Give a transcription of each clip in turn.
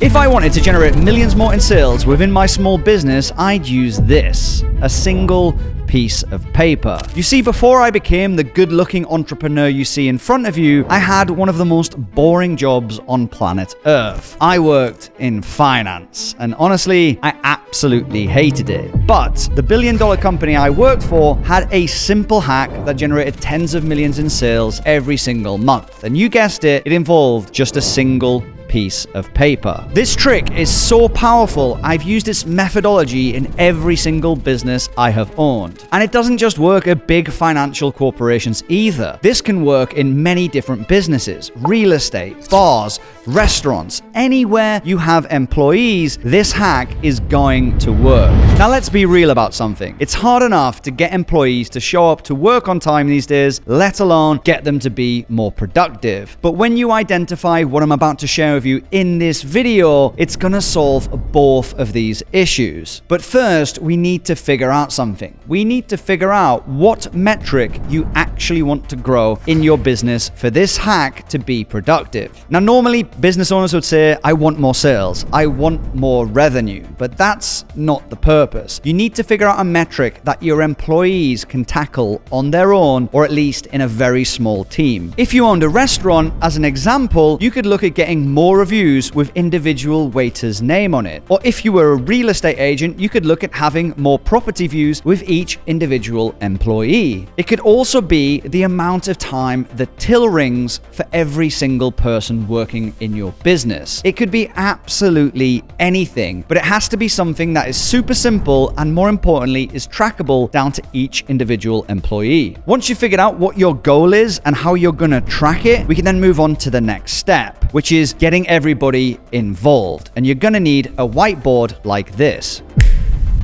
If I wanted to generate millions more in sales within my small business, I'd use this, a single piece of paper. You see, before I became the good-looking entrepreneur you see in front of you, I had one of the most boring jobs on planet Earth. I worked in finance, and honestly, I absolutely hated it. But the billion-dollar company I worked for had a simple hack that generated tens of millions in sales every single month. And you guessed it, it involved just a single piece of paper. This trick is so powerful, I've used its methodology in every single business I have owned. And it doesn't just work at big financial corporations either. This can work in many different businesses, real estate, bars, restaurants, anywhere you have employees, this hack is going to work. Now let's be real about something. It's hard enough to get employees to show up to work on time these days, let alone get them to be more productive. But when you identify what I'm about to share with you in this video, it's gonna solve both of these issues. But first, we need to figure out something. We need to figure out what metric you actually want to grow in your business for this hack to be productive. Now, normally business owners would say, I want more sales, I want more revenue, but that's not the purpose. You need to figure out a metric that your employees can tackle on their own, or at least in a very small team. If you owned a restaurant, as an example, you could look at getting more reviews with individual waiters' name on it. Or if you were a real estate agent, you could look at having more property views with each individual employee. It could also be the amount of time the till rings for every single person working in your business. It could be absolutely anything, but it has to be something that is super simple and, more importantly, is trackable down to each individual employee. Once you've figured out what your goal is and how you're going to track it, we can then move on to the next step, which is getting everybody involved. And you're going to need a whiteboard like this.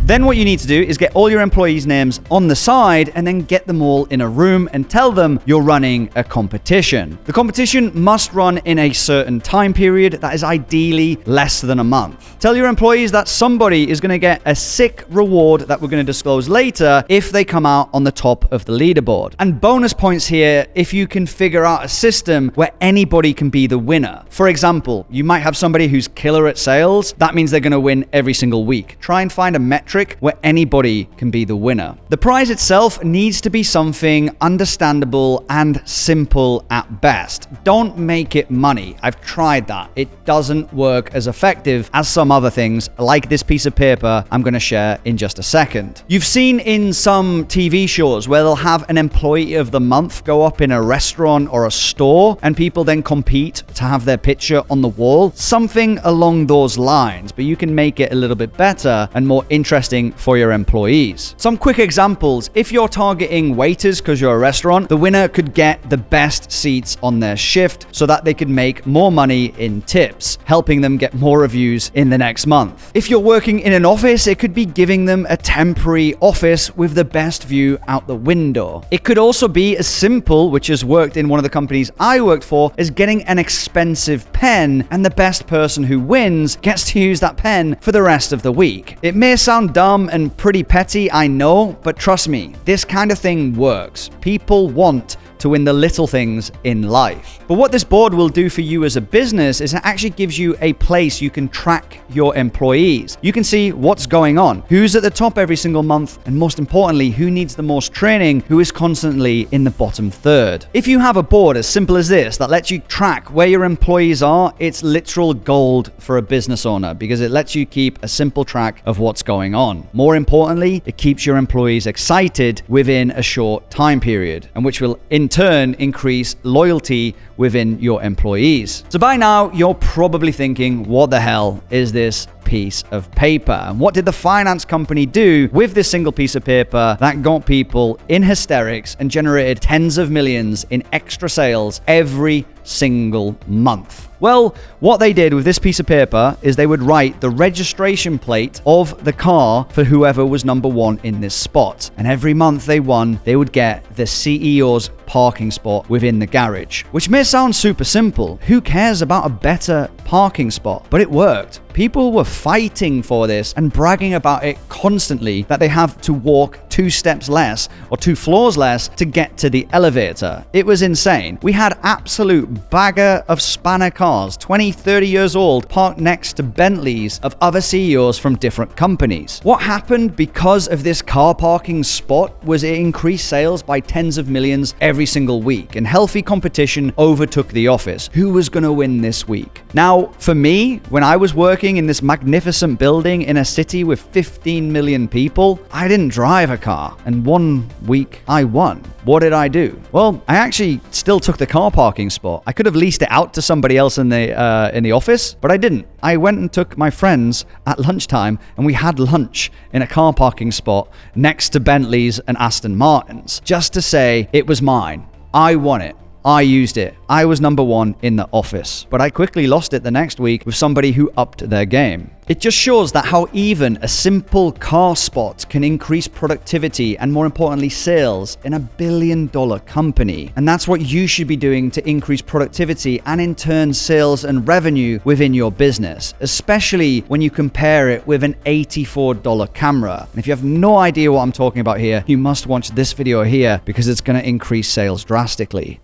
Then what you need to do is get all your employees' names on the side and then get them all in a room and tell them you're running a competition. The competition must run in a certain time period that is ideally less than a month. Tell your employees that somebody is going to get a sick reward that we're going to disclose later if they come out on the top of the leaderboard. And bonus points here if you can figure out a system where anybody can be the winner. For example, you might have somebody who's killer at sales. That means they're going to win every single week. Try and find a metric where anybody can be the winner. The prize itself needs to be something understandable and simple at best. Don't make it money. I've tried that. It doesn't work as effective as some other things, like this piece of paper I'm going to share in just a second. You've seen in some TV shows where they'll have an employee of the month go up in a restaurant or a store, and people then compete to have their picture on the wall. Something along those lines, but you can make it a little bit better and more interesting for your employees. Some quick examples. If you're targeting waiters because you're a restaurant, the winner could get the best seats on their shift so that they could make more money in tips, helping them get more reviews in the next month. If you're working in an office, it could be giving them a temporary office with the best view out the window. It could also be as simple, which has worked in one of the companies I worked for, as getting an expensive pen, and the best person who wins gets to use that pen for the rest of the week. It may sound dumb and pretty petty, I know, but trust me, this kind of thing works. People want to win the little things in life. But what this board will do for you as a business is it actually gives you a place you can track your employees. You can see what's going on, who's at the top every single month, and most importantly, who needs the most training, who is constantly in the bottom third. If you have a board as simple as this that lets you track where your employees are, it's literal gold for a business owner because it lets you keep a simple track of what's going on. More importantly, it keeps your employees excited within a short time period, and which will in turn increase loyalty within your employees. So by now, you're probably thinking, what the hell is this piece of paper? And what did the finance company do with this single piece of paper that got people in hysterics and generated tens of millions in extra sales every single month? Well, what they did with this piece of paper is they would write the registration plate of the car for whoever was number one in this spot. And every month they won, they would get the CEO's parking spot within the garage. Which may sound super simple. Who cares about a better parking spot? But it worked. People were fighting for this and bragging about it constantly, that they have to walk 2 steps less or 2 floors less to get to the elevator. It was insane. We had absolute bagger of spanner cars cars, 20, 30 years old, parked next to Bentleys of other CEOs from different companies. What happened because of this car parking spot was it increased sales by tens of millions every single week, and healthy competition overtook the office. Who was going to win this week? Now, for me, when I was working in this magnificent building in a city with 15 million people, I didn't drive a car, and one week I won. What did I do? Well, I actually still took the car parking spot. I could have leased it out to somebody else in the office, but I didn't. I went and took my friends at lunchtime, and we had lunch in a car parking spot next to Bentleys and Aston Martins, just to say it was mine. I won it. I used it. I was number one in the office. But I quickly lost it the next week with somebody who upped their game. It just shows that how even a simple car spot can increase productivity and, more importantly, sales in $1 billion company. And that's what you should be doing to increase productivity and, in turn, sales and revenue within your business, especially when you compare it with an $84 camera. And if you have no idea what I'm talking about here, you must watch this video here because it's going to increase sales drastically.